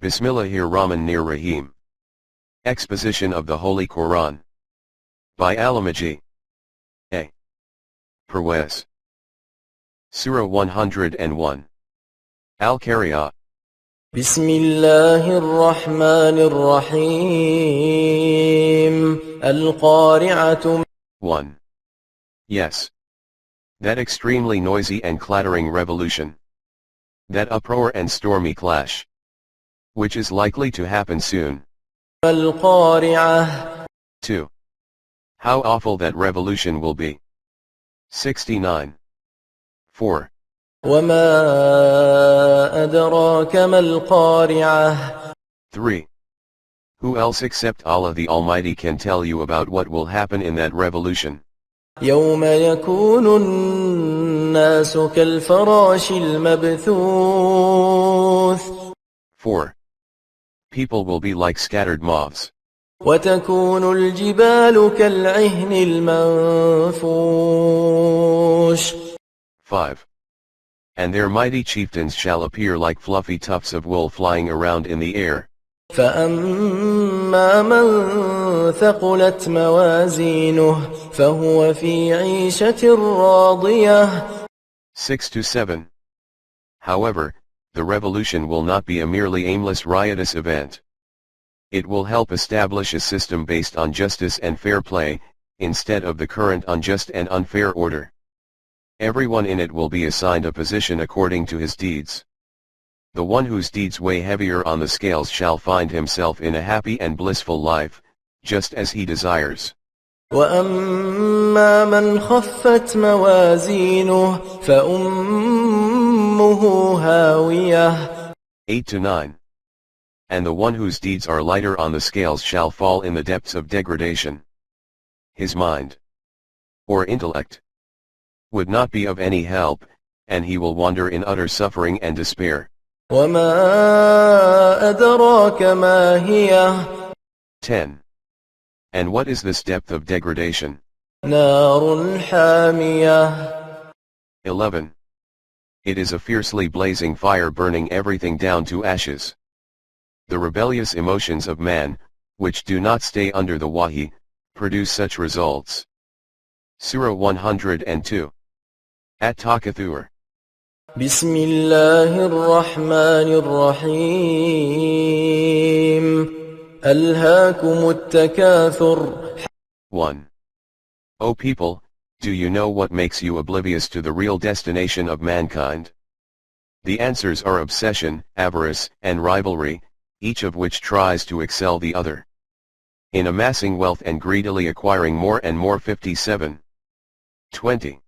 Bismillahir-Rahmanir-Rahim. Exposition of the Holy Quran. By Allama G.A Parwez. Sura 101. Al-Qari'ah. Bismillahir Rahmanir Rahim. Al-Qari'atu. 1. Yes. That extremely noisy and clattering revolution. That uproar and stormy clash. Which is likely to happen soon. Al-Qari'ah. 2. How awful that revolution will be. 69. 4. وَمَا أَدْرَاكَ مَا الْقَارِعَةُ. 3. Who else except Allah the Almighty can tell you about what will happen in that revolution? يَوْمَ يَكُونُ النَّاسُ كَالْفَرَاشِ الْمَبْثُوثِ. 4. People will be like scattered moths. وَتَكُونُ الْجِبَالُ كَالْعِهْنِ الْمَنفُوشِ. 5. And their mighty chieftains shall appear like fluffy tufts of wool flying around in the air. فَأَمَّا مَنْ ثَقُلَتْ مَوَازِينُهُ فَهُوَ فِي عِيشَةٍ رَاضِيَةٍ. 6-7. However, the revolution will not be a merely aimless riotous event. It will help establish a system based on justice and fair play, instead of the current unjust and unfair order. Everyone in it will be assigned a position according to his deeds. The one whose deeds weigh heavier on the scales shall find himself in a happy and blissful life, just as he desires. وَأَمَّا مَنْ خَفَّتْ مَوَازِينُهُ فَأُمُّهُ هَاوِيَةٌ. 8-9. And the one whose deeds are lighter on the scales shall fall in the depths of degradation. His mind, or intellect, would not be of any help, and he will wander in utter suffering and despair. وَمَا أَدْرَاكَ مَا هِيَهْ. 10. And what is this depth of degradation? نَارٌ حَامِيَةٌ. 11. It is a fiercely blazing fire burning everything down to ashes. The rebellious emotions of man, which do not stay under the wahi, produce such results. Surah 102. At-Takathur. Bismillahir Rahmanir Rahim. Alhaakumut takathur. 1. O people, do you know what makes you oblivious to the real destination of mankind? The answers are obsession, avarice, and rivalry, each of which tries to excel the other in amassing wealth and greedily acquiring more and more. 57. 20.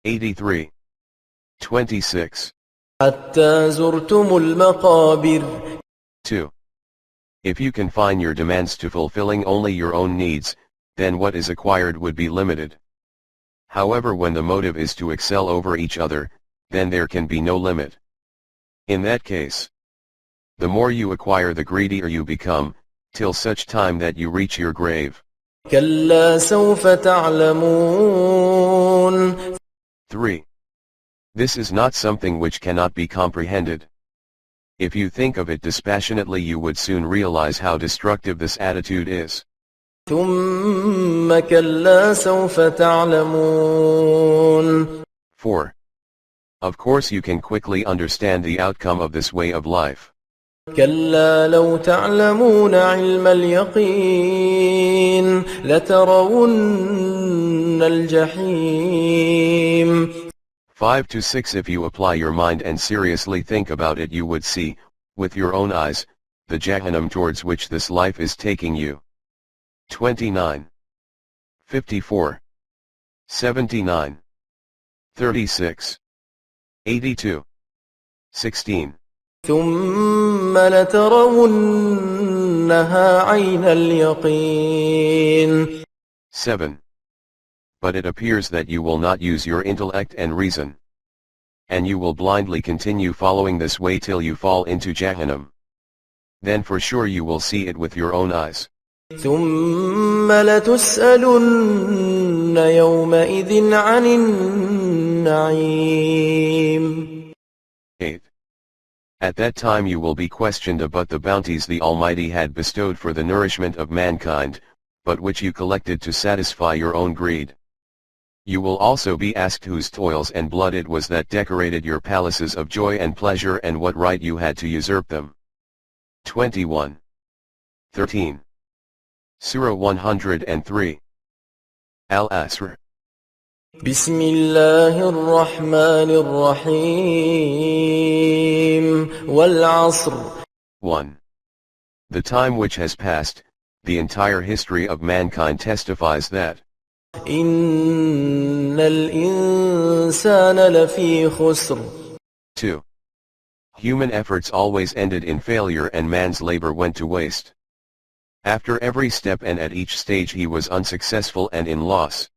83. 26. حتى زرتم المقابر. 2. If you confine your demands to fulfilling only your own needs, then what is acquired would be limited. However, when the motive is to excel over each other, then there can be no limit. In that case, the more you acquire, the greedier you become, till such time that you reach your grave. كلا سوف تعلمون. 3. This is not something which cannot be comprehended. If you think of it dispassionately, you would soon realize how destructive this attitude is. ثم كلا سوف تعلمون. 4. Of course you can quickly understand the outcome of this way of life. كلا لو تعلمون علم اليقين لترون الجحيم. 5-6. If you apply your mind and seriously think about it, you would see, with your own eyes, the Jahannam towards which this life is taking you. 29. 54. 79. 36. 82. 16. ثم لترونها عين اليقين. 7. But it appears that you will not use your intellect and reason, and you will blindly continue following this way till you fall into Jahannam. Then for sure you will see it with your own eyes. ثم لتسألن يومئذ عن النعيم. 8. At that time you will be questioned about the bounties the Almighty had bestowed for the nourishment of mankind, but which you collected to satisfy your own greed. You will also be asked whose toils and blood it was that decorated your palaces of joy and pleasure and what right you had to usurp them. 21. 13. Surah 103. Al-Asr. بسم الله الرحمن الرحيم والعصر. 1. The time which has passed, the entire history of mankind testifies that إن الإنسان لفي خسر. 2. Human efforts always ended in failure and man's labor went to waste. After every step and at each stage he was unsuccessful and in loss.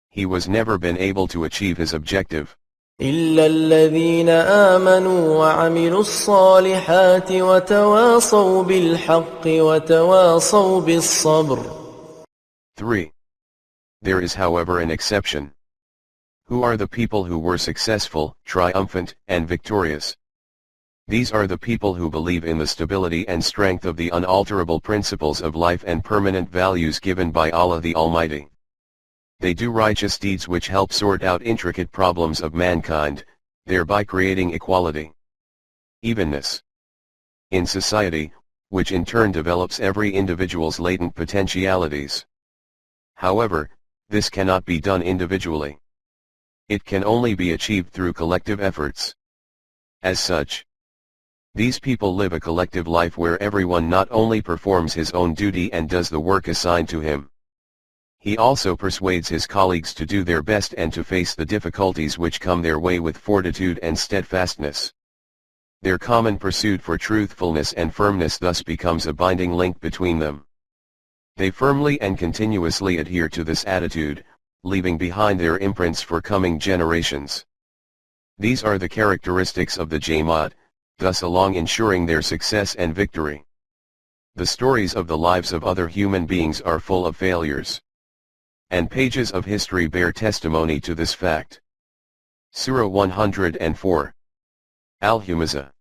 He was never been able to achieve his objective. إلا الذين آمنوا وعملوا الصالحات وتواصوا بالحق وتواصوا بالصبر. 3. There is however an exception. Who are the people who were successful, triumphant, and victorious? These are the people who believe in the stability and strength of the unalterable principles of life and permanent values given by Allah the Almighty. They do righteous deeds which help sort out intricate problems of mankind, thereby creating equality, evenness in society, which in turn develops every individual's latent potentialities. However, this cannot be done individually. It can only be achieved through collective efforts. As such, these people live a collective life where everyone not only performs his own duty and does the work assigned to him, he also persuades his colleagues to do their best and to face the difficulties which come their way with fortitude and steadfastness. Their common pursuit for truthfulness and firmness thus becomes a binding link between them. They firmly and continuously adhere to this attitude, leaving behind their imprints for coming generations. These are the characteristics of the Jamaat, thus along ensuring their success and victory. The stories of the lives of other human beings are full of failures, and pages of history bear testimony to this fact. Surah 104. Al-Humazah.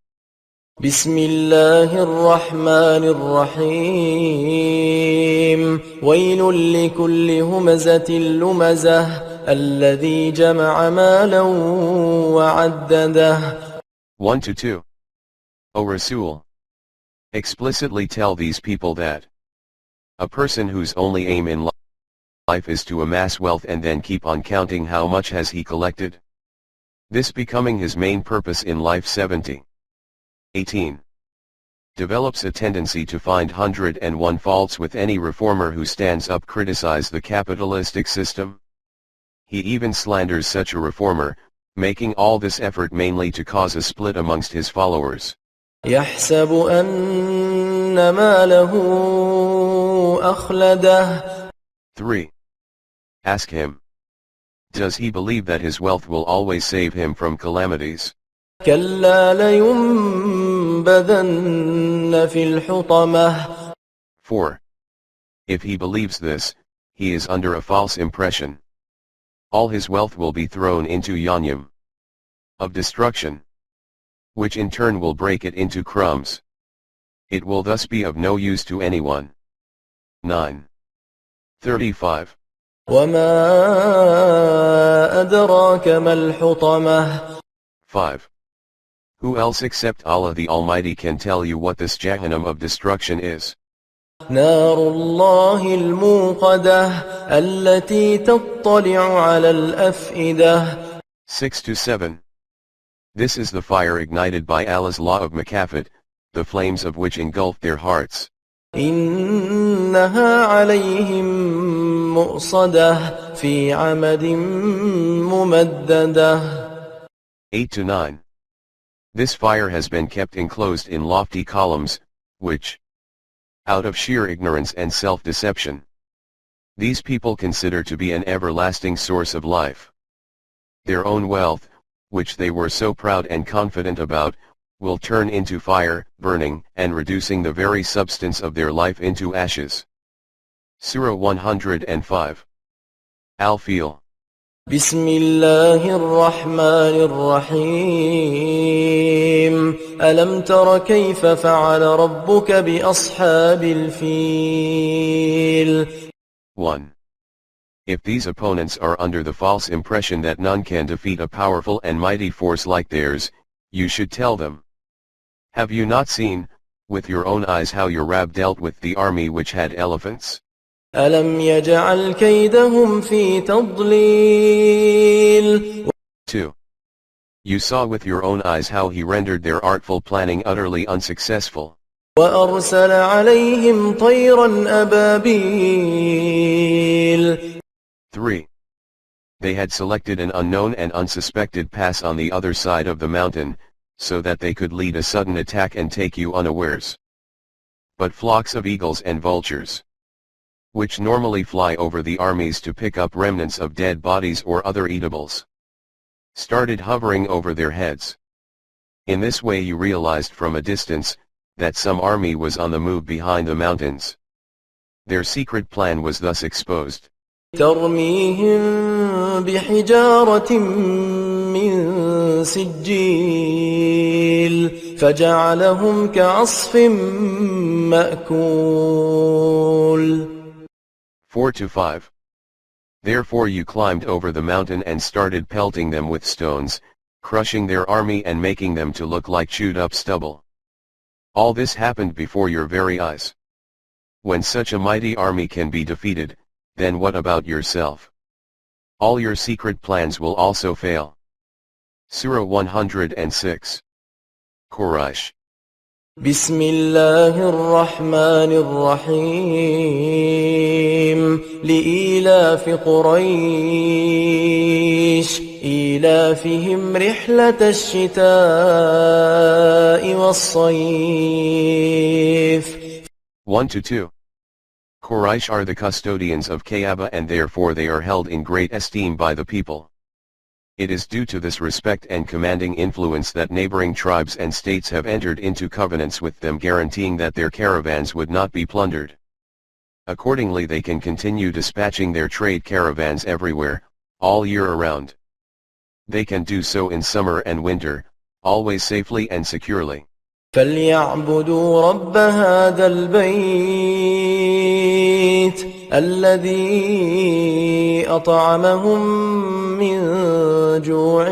بسم الله الرحمن الرحيم ويل لكل همزة لمزة الذي جمع مالا وعدده. 1-2. O Rasul, explicitly tell these people that a person whose only aim in life is to amass wealth and then keep on counting how much has he collected, this becoming his main purpose in life. 70. 18. Develops a tendency to find 101 faults with any reformer who stands up criticize the capitalistic system. He even slanders such a reformer, making all this effort mainly to cause a split amongst his followers. يحسب أن ماله أخلده. 3. Ask him, does he believe that his wealth will always save him from calamities? كلا لينبذن في الحطمة. 4. If he believes this, he is under a false impression. All his wealth will be thrown into Yanyam of destruction, which in turn will break it into crumbs. It will thus be of no use to anyone. 9. 35. وما أدراك ما الحطمة. 5. Who else except Allah the Almighty can tell you what this Jahannam of destruction is? نار الله الموقدة التي تطلع على الأفئدة. 6-7. This is the fire ignited by Allah's law of Makafat, the flames of which engulf their hearts. إنها عليهم مؤصدة في عمد ممددة. 8-9. This fire has been kept enclosed in lofty columns, which, out of sheer ignorance and self-deception, these people consider to be an everlasting source of life. Their own wealth, which they were so proud and confident about, will turn into fire, burning and reducing the very substance of their life into ashes. Surah 105. Al-Fil. بسم الله الرحمن الرحيم ألم تر كيف فعل ربك بأصحاب الفيل 1. If these opponents are under the false impression that none can defeat a powerful and mighty force like theirs, you should tell them. Have you not seen, with your own eyes, how your Rabb dealt with the army which had elephants? ألم يجعل كيدهم في تضليل 2. You saw with your own eyes how he rendered their artful planning utterly unsuccessful. وأرسل عليهم طيرا أبابيل 3. They had selected an unknown and unsuspected pass on the other side of the mountain, so that they could lead a sudden attack and take you unawares. But flocks of eagles and vultures, which normally fly over the armies to pick up remnants of dead bodies or other eatables, started hovering over their heads. In this way you realized from a distance, that some army was on the move behind the mountains. Their secret plan was thus exposed. ترميهم بحجارة من سجيل فجعلهم كعصف مأكول 4-5. Therefore you climbed over the mountain and started pelting them with stones, crushing their army and making them to look like chewed up stubble. All this happened before your very eyes. When such a mighty army can be defeated, then what about yourself? All your secret plans will also fail. Sura 106. Quraysh. بسم الله الرحمن الرحيم لإيلاف قريش إيلافهم رحلة الشتاء والصيف 1-2. Quraysh are the custodians of Kaaba and therefore they are held in great esteem by the people. It is due to this respect and commanding influence that neighboring tribes and states have entered into covenants with them guaranteeing that their caravans would not be plundered. Accordingly they can continue dispatching their trade caravans everywhere, all year around. They can do so in summer and winter, always safely and securely. فليعبدوا رب هذا البيت الذي أطعمهم من جوع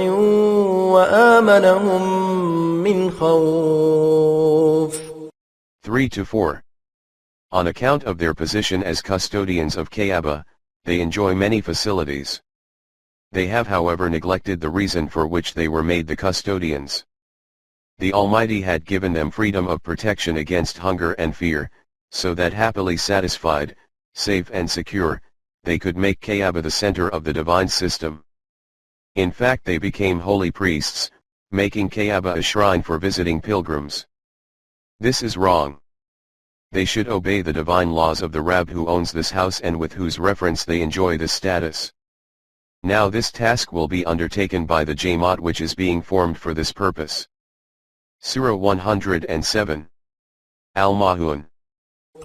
وآمنهم من خوف 3-4. On account of their position as custodians of Kaaba, they enjoy many facilities. They have however neglected the reason for which they were made the custodians. The Almighty had given them freedom of protection against hunger and fear, so that happily satisfied, safe and secure, they could make Kaaba the center of the divine system. In fact they became holy priests, making Kaaba a shrine for visiting pilgrims. This is wrong. They should obey the divine laws of the Rabb who owns this house and with whose reference they enjoy this status. Now this task will be undertaken by the Jamaat which is being formed for this purpose. Sura 107. Al-Ma'un.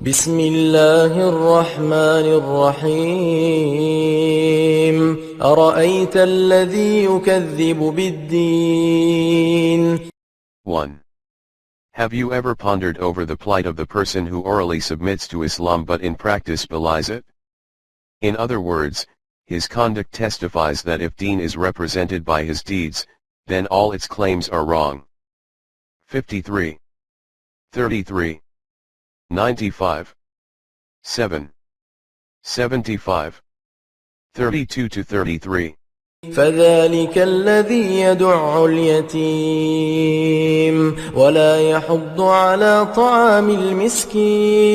بسم الله الرحمن الرحيم أرأيت الذي يكذب بالدين 1. Have you ever pondered over the plight of the person who orally submits to Islam but in practice belies it? In other words, his conduct testifies that if deen is represented by his deeds, then all its claims are wrong. 53. 33. 95. 7. 75. 32-33. فذلك الذي يدع اليتيم ولا يحض على طعام المسكين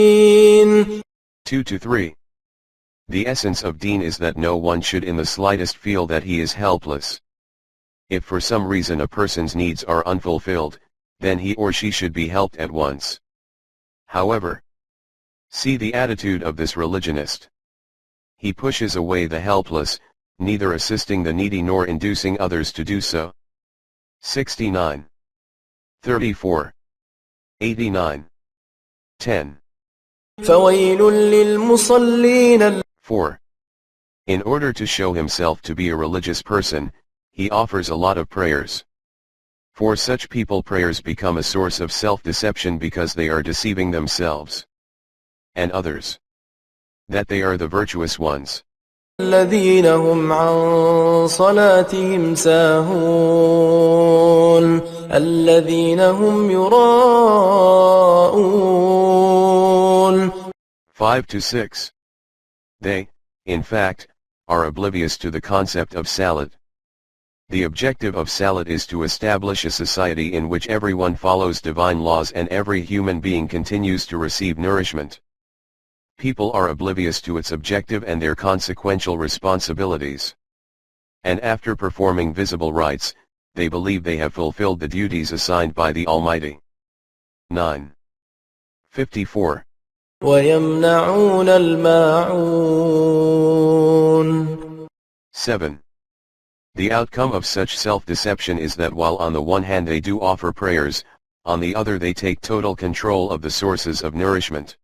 2-3. The essence of deen is that no one should in the slightest feel that he is helpless. If for some reason a person's needs are unfulfilled, then he or she should be helped at once. However, see the attitude of this religionist. He pushes away the helpless, neither assisting the needy nor inducing others to do so. 69. 34. 89. 10. فويل للمصلين 4. In order to show himself to be a religious person, he offers a lot of prayers. For such people prayers become a source of self-deception because they are deceiving themselves and others that they are the virtuous ones. الذين هم عن صلاتهم ساهون الذين هم يراءون 5-6. They, in fact, are oblivious to the concept of salat. The objective of salat is to establish a society in which everyone follows divine laws and every human being continues to receive nourishment. People are oblivious to its objective and their consequential responsibilities. And after performing visible rites, they believe they have fulfilled the duties assigned by the Almighty. 9:54. ويمنعون الماعون 7. The outcome of such self-deception is that while on the one hand they do offer prayers, on the other they take total control of the sources of nourishment.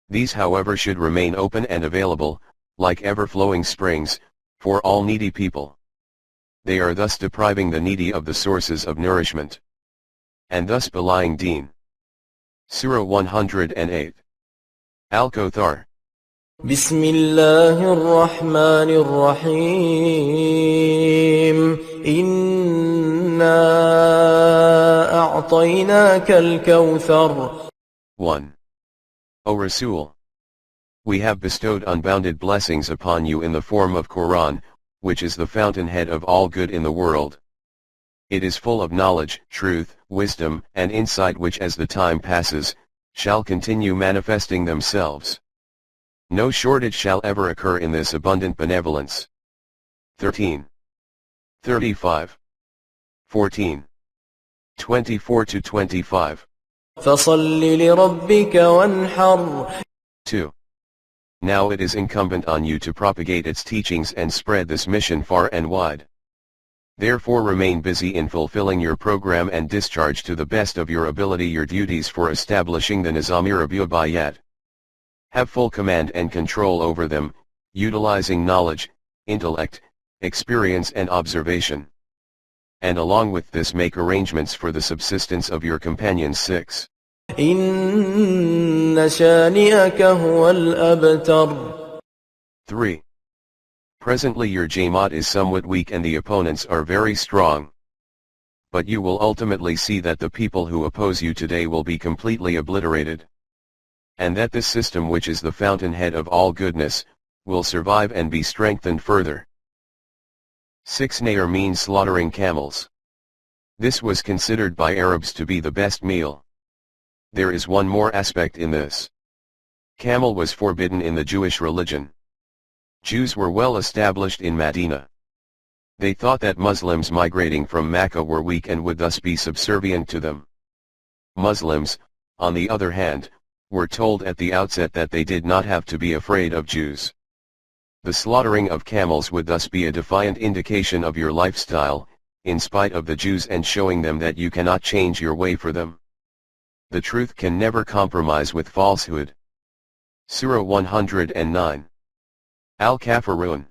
These however should remain open and available, like ever-flowing springs, for all needy people. They are thus depriving the needy of the sources of nourishment, and thus belying deen. Sura 108. Al-Kawthar. بسم الله الرحمن الرحيم إنا أعطيناك الكوثر 1. O Rasul, we have bestowed unbounded blessings upon you in the form of Quran, which is the fountainhead of all good in the world. It is full of knowledge, truth, wisdom, and insight which as the time passes, shall continue manifesting themselves. No shortage shall ever occur in this abundant benevolence. 13. 35. 14. 24-25. فصل لربك وانحر 2. Now it is incumbent on you to propagate its teachings and spread this mission far and wide. Therefore remain busy in fulfilling your program and discharge to the best of your ability your duties for establishing the Nizam-e-Rubayat. Have full command and control over them, utilizing knowledge, intellect, experience and observation. And along with this make arrangements for the subsistence of your companions. 6. إن شانئك هو الأبتر 3. Presently your Jamaat is somewhat weak and the opponents are very strong. But you will ultimately see that the people who oppose you today will be completely obliterated. And that this system which is the fountainhead of all goodness, will survive and be strengthened further. 6. Nair means slaughtering camels. This was considered by Arabs to be the best meal. There is one more aspect in this. Camel was forbidden in the Jewish religion. Jews were well established in Medina. They thought that Muslims migrating from Mecca were weak and would thus be subservient to them. Muslims, on the other hand, were told at the outset that they did not have to be afraid of Jews. The slaughtering of camels would thus be a defiant indication of your lifestyle, in spite of the Jews, and showing them that you cannot change your way for them. The truth can never compromise with falsehood. Surah 109. Al-Kafirun.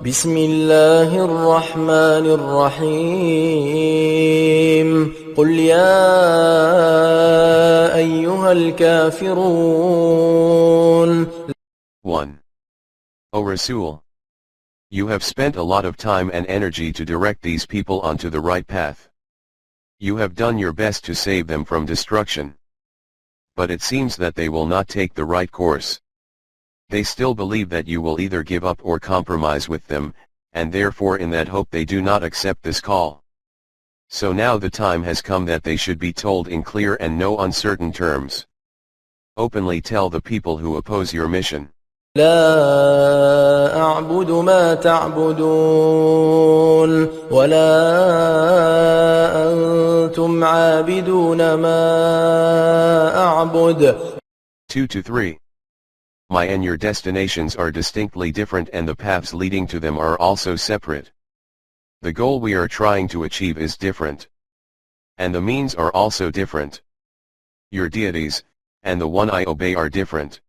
بسم الله الرحمن الرحيم قل يا أيها الكافرون 1. O Rasul, you have spent a lot of time and energy to direct these people onto the right path. You have done your best to save them from destruction. But it seems that they will not take the right course. They still believe that you will either give up or compromise with them, and therefore in that hope they do not accept this call. So now the time has come that they should be told in clear and no uncertain terms. Openly tell the people who oppose your mission. لا أعبد ما تعبدون ولا أنتم عابدون ما أعبد 2-3. My and your destinations are distinctly different and the paths leading to them are also separate. The goal we are trying to achieve is different. And the means are also different. Your deities, and the one I obey are different.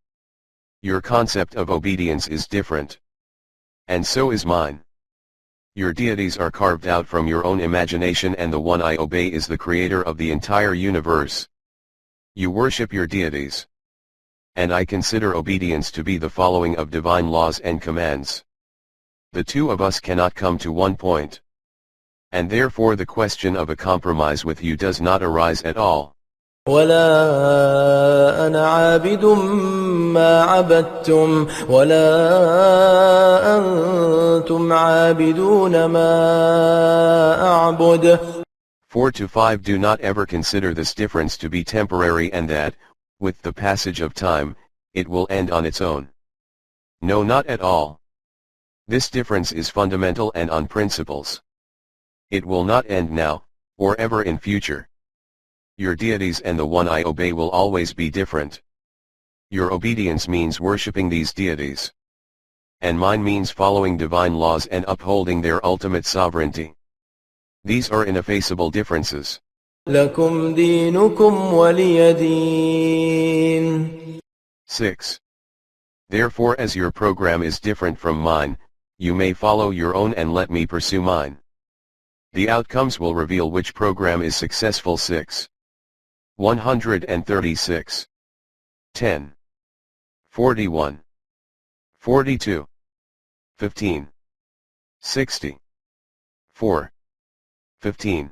Your concept of obedience is different. And so is mine. Your deities are carved out from your own imagination, and the one I obey is the creator of the entire universe. You worship your deities. And I consider obedience to be the following of divine laws and commands. The two of us cannot come to one point. And therefore the question of a compromise with you does not arise at all. ولا أنا عابد ما عبدتم ولا أنتم عابدون ما أعبد. 4 to 5 Do not ever consider this difference to be temporary and that, with the passage of time, it will end on its own. No, not at all. This difference is fundamental and on principles. It will not end now, or ever in future. Your deities and the one I obey will always be different. Your obedience means worshipping these deities. And mine means following divine laws and upholding their ultimate sovereignty. These are ineffaceable differences. لكم دينكم ولي دين. 6. Therefore, as your program is different from mine, you may follow your own and let me pursue mine. The outcomes will reveal which program is successful. 6. 136. 10. 41. 42. 15. 60. 4. 15.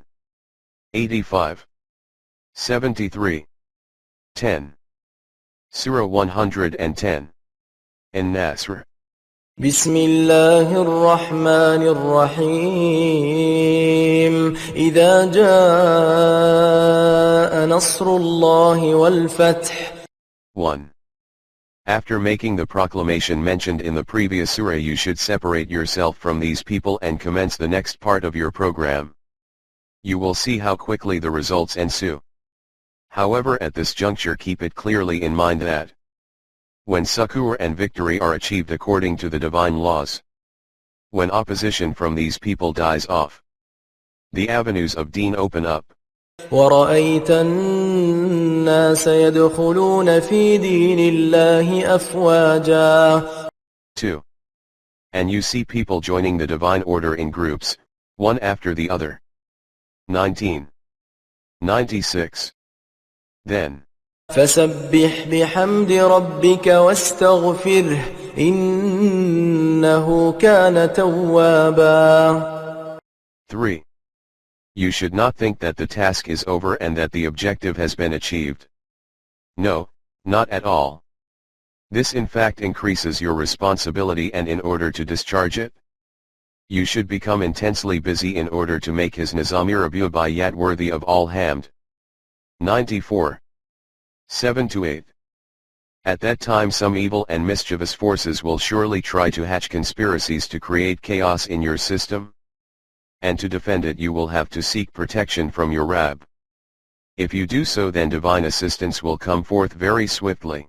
85. 73. 10. Sura 110. An-Nasr. بسم الله الرحمن الرحيم إذا جاء نصر الله والفتح. 1. After making the proclamation mentioned in the previous surah, you should separate yourself from these people and commence the next part of your program. You will see how quickly the results ensue. However, at this juncture keep it clearly in mind that when succor and victory are achieved according to the divine laws, when opposition from these people dies off, the avenues of deen open up. وَرَأَيْتَ النَّاسَ يَدْخُلُونَ فِي دِينِ اللَّهِ أَفْوَاجًا. 2. And you see people joining the divine order in groups, one after the other. 19. 96. Then فَسَبِّحْ بِحَمْدِ رَبِّكَ وَاسْتَغْفِرْهُ إِنَّهُ كَانَ تَوَّابًا. 3. You should not think that the task is over and that the objective has been achieved. No, not at all. This in fact increases your responsibility, and in order to discharge it, you should become intensely busy in order to make his Nizam-e-Rabi'iyat worthy of all hamd. 94. 7 to 8. At that time some evil and mischievous forces will surely try to hatch conspiracies to create chaos in your system. And to defend it you will have to seek protection from your Rabb. If you do so, then divine assistance will come forth very swiftly.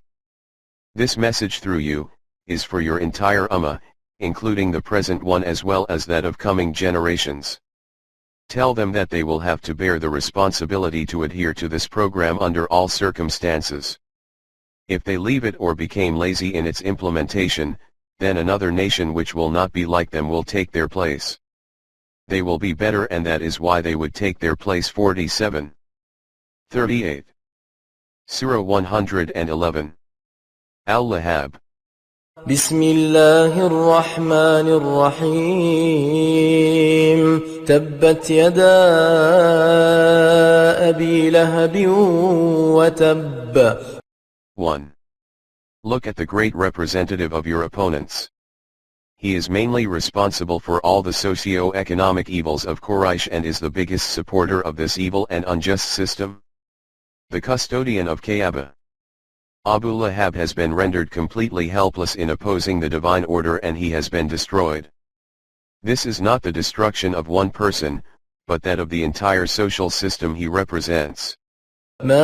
This message through you, is for your entire Ummah, including the present one as well as that of coming generations. Tell them that they will have to bear the responsibility to adhere to this program under all circumstances. If they leave it or became lazy in its implementation, then another nation which will not be like them will take their place. They will be better, and that is why they would take their place. 47. 38. Surah 111. Al-Lahab. بسم الله الرحمن الرحيم تبت يدا أبي لهب وتب. 1. Look at the great representative of your opponents. He is mainly responsible for all the socio-economic evils of Quraysh and is the biggest supporter of this evil and unjust system. The custodian of Kaaba. Abu Lahab has been rendered completely helpless in opposing the divine order, and he has been destroyed. This is not the destruction of one person, but that of the entire social system he represents. ما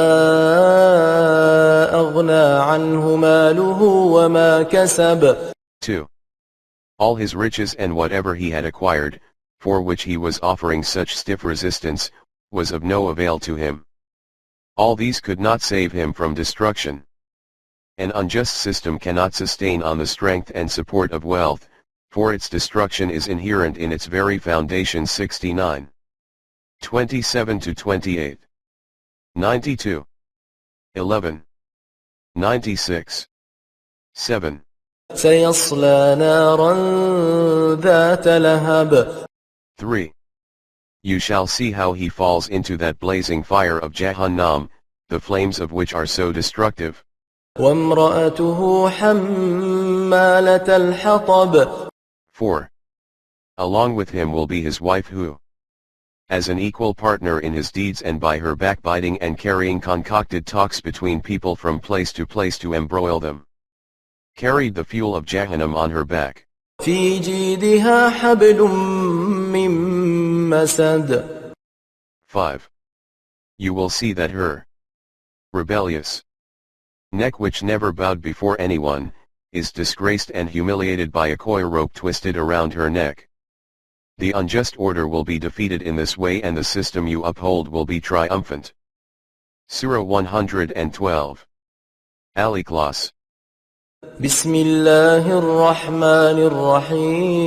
أغنى عنه ماله وما كسب. 2. All his riches and whatever he had acquired, for which he was offering such stiff resistance, was of no avail to him. All these could not save him from destruction. An unjust system cannot sustain on the strength and support of wealth, for its destruction is inherent in its very foundation. 69. 27 to 28. 92. 11. 96. 7. سيصلى نارا ذات لهب 3. You shall see how he falls into that blazing fire of Jahannam, the flames of which are so destructive. وامرأته حمالة الحطب 4. Along with him will be his wife who, as an equal partner in his deeds and by her backbiting and carrying concocted talks between people from place to embroil them, carried the fuel of Jahannam on her back. في جيدها حبل من مسد 5. You will see that her rebellious neck, which never bowed before anyone, is disgraced and humiliated by a coil rope twisted around her neck. The unjust order will be defeated in this way and the system you uphold will be triumphant. Surah 112. Al-Ikhlas. بسم الله الرحمن الرحيم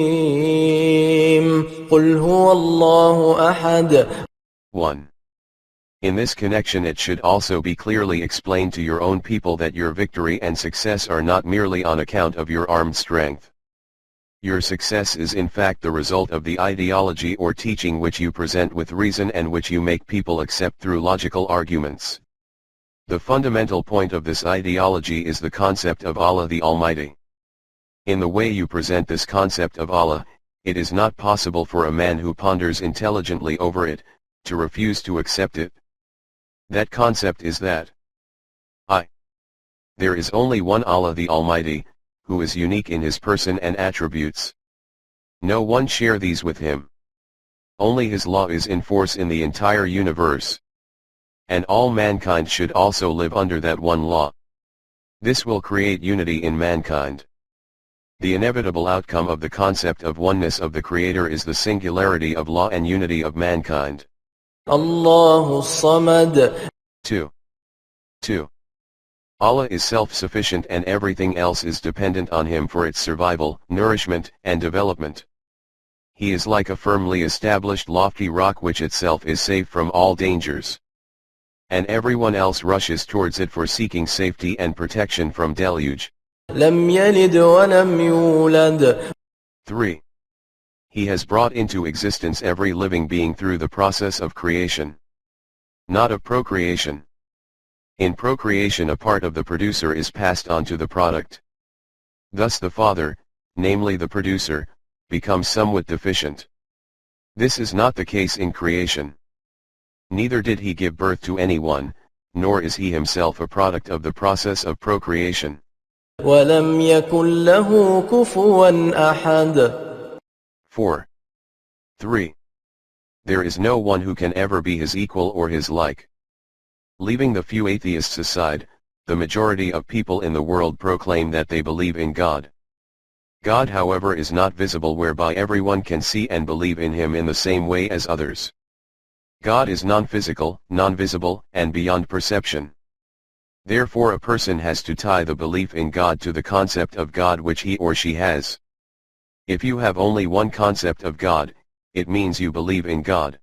قل هو الله أحد 1. In this connection it should also be clearly explained to your own people that your victory and success are not merely on account of your armed strength. Your success is in fact the result of the ideology or teaching which you present with reason and which you make people accept through logical arguments. The fundamental point of this ideology is the concept of Allah the Almighty. In the way you present this concept of Allah, it is not possible for a man who ponders intelligently over it, to refuse to accept it. That concept is that there is only one Allah the Almighty, who is unique in his person and attributes. No one share these with him. Only his law is in force in the entire universe. And all mankind should also live under that one law. This will create unity in mankind. The inevitable outcome of the concept of oneness of the Creator is the singularity of law and unity of mankind. الله الصمد 2. Allah is self-sufficient and everything else is dependent on him for its survival, nourishment, and development. He is like a firmly established lofty rock which itself is safe from all dangers. And everyone else rushes towards it for seeking safety and protection from deluge. لم يلد ولم يولد 3. He has brought into existence every living being through the process of creation, not of procreation. In procreation a part of the producer is passed on to the product. Thus the father, namely the producer, becomes somewhat deficient. This is not the case in creation. Neither did he give birth to anyone, nor is he himself a product of the process of procreation. ولم يكن له كفوا أحد 4. 3. There is no one who can ever be his equal or his like. Leaving the few atheists aside, the majority of people in the world proclaim that they believe in God. God, however, is not visible whereby everyone can see and believe in him in the same way as others. God is non-physical, non-visible, and beyond perception. Therefore a person has to tie the belief in God to the concept of God which he or she has. If you have only one concept of God, it means you believe in God.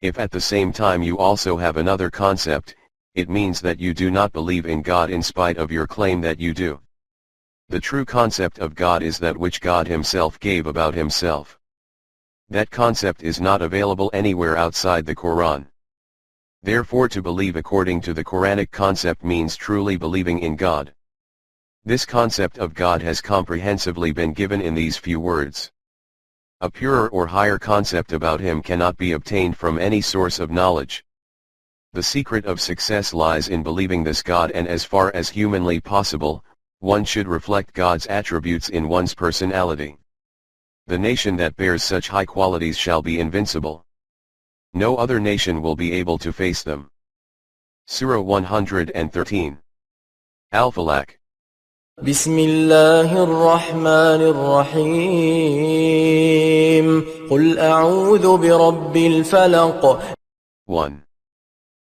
If at the same time you also have another concept, it means that you do not believe in God in spite of your claim that you do. The true concept of God is that which God himself gave about himself. That concept is not available anywhere outside the Quran. Therefore to believe according to the Quranic concept means truly believing in God. This concept of God has comprehensively been given in these few words. A purer or higher concept about him cannot be obtained from any source of knowledge. The secret of success lies in believing this God, and as far as humanly possible, one should reflect God's attributes in one's personality. The nation that bears such high qualities shall be invincible. No other nation will be able to face them. Surah 113. Al-Falaq. بسم الله الرحمن الرحيم قل أعوذ برب الفلق 1.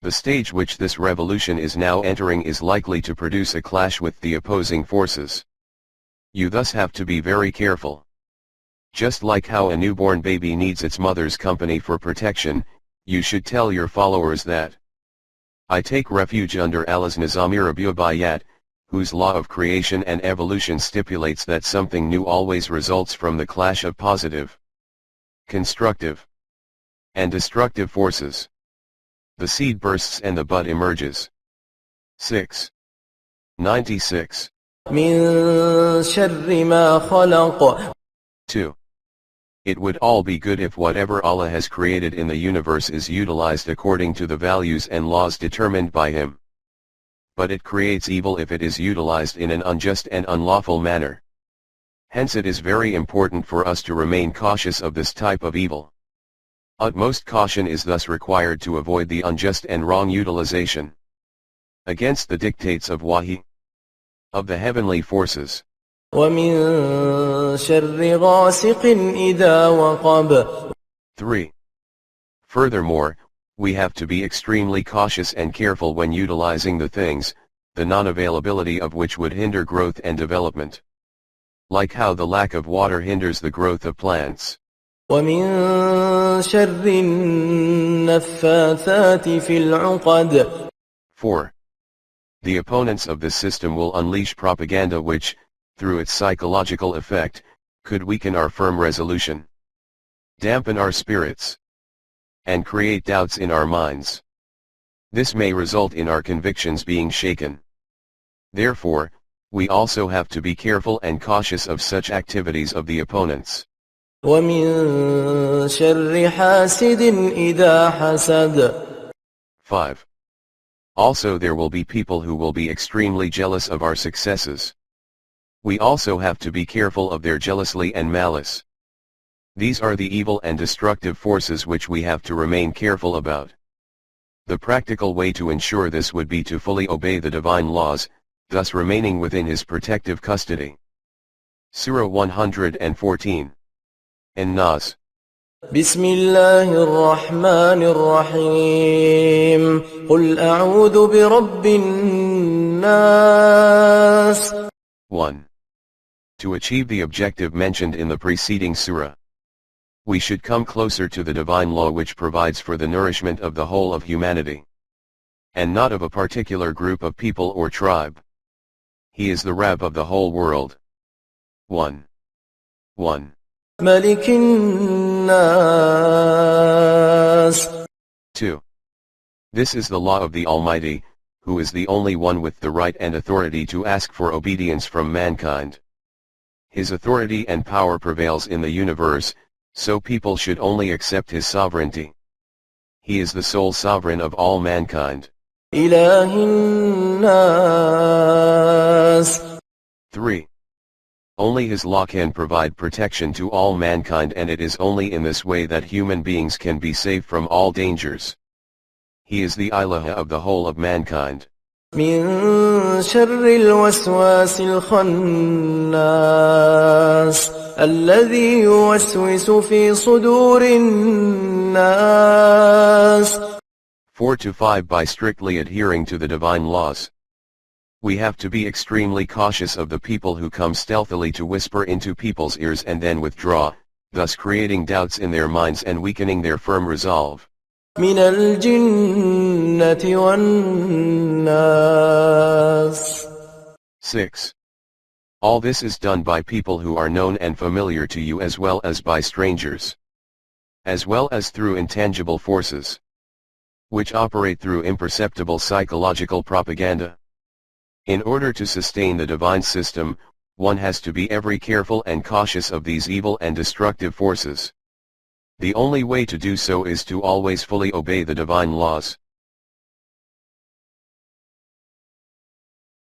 The stage which this revolution is now entering is likely to produce a clash with the opposing forces. You thus have to be very careful. Just like how a newborn baby needs its mother's company for protection, you should tell your followers that I take refuge under Allah's Nizam-e-Rububiyyat, whose law of creation and evolution stipulates that something new always results from the clash of positive, constructive, and destructive forces. The seed bursts and the bud emerges. 6. 96. من شر ما خلق 2. It would all be good if whatever Allah has created in the universe is utilized according to the values and laws determined by Him. But it creates evil if it is utilized in an unjust and unlawful manner. Hence it is very important for us to remain cautious of this type of evil. Utmost caution is thus required to avoid the unjust and wrong utilization against the dictates of Wahi, of the heavenly forces. ومن شر غاسق إذا وقب 3. Furthermore, we have to be extremely cautious and careful when utilizing the things, the non-availability of which would hinder growth and development. Like how the lack of water hinders the growth of plants. ومن شر النفاثات في العقد 4. The opponents of this system will unleash propaganda which, through its psychological effect, could weaken our firm resolution, dampen our spirits, and create doubts in our minds. This may result in our convictions being shaken. Therefore, we also have to be careful and cautious of such activities of the opponents. ومن شر حاسد إذا حسد 5. Also there will be people who will be extremely jealous of our successes. We also have to be careful of their jealousy and malice. These are the evil and destructive forces which we have to remain careful about. The practical way to ensure this would be to fully obey the divine laws, thus remaining within His protective custody. Surah 114. An-Nas. بسم الله الرحمن الرحيم قل أعوذ برب الناس 1. To achieve the objective mentioned in the preceding surah, we should come closer to the divine law which provides for the nourishment of the whole of humanity, and not of a particular group of people or tribe. He is the Rabb of the whole world. 1. 1. ملك الناس 2. This is the law of the Almighty, who is the only one with the right and authority to ask for obedience from mankind. His authority and power prevails in the universe, so people should only accept His sovereignty. He is the sole sovereign of all mankind. إله الناس 3. Only His law can provide protection to all mankind, and it is only in this way that human beings can be saved from all dangers. He is the Ilaha of the whole of mankind. من شر الوسواس الخناس الذي يوسوس في صدور الناس 4-5. By strictly adhering to the divine laws, we have to be extremely cautious of the people who come stealthily to whisper into people's ears and then withdraw, thus creating doubts in their minds and weakening their firm resolve. من الجنة والناس 6. All this is done by people who are known and familiar to you as well as by strangers, as well as through intangible forces, which operate through imperceptible psychological propaganda. In order to sustain the divine system, one has to be ever careful and cautious of these evil and destructive forces. The only way to do so is to always fully obey the divine laws.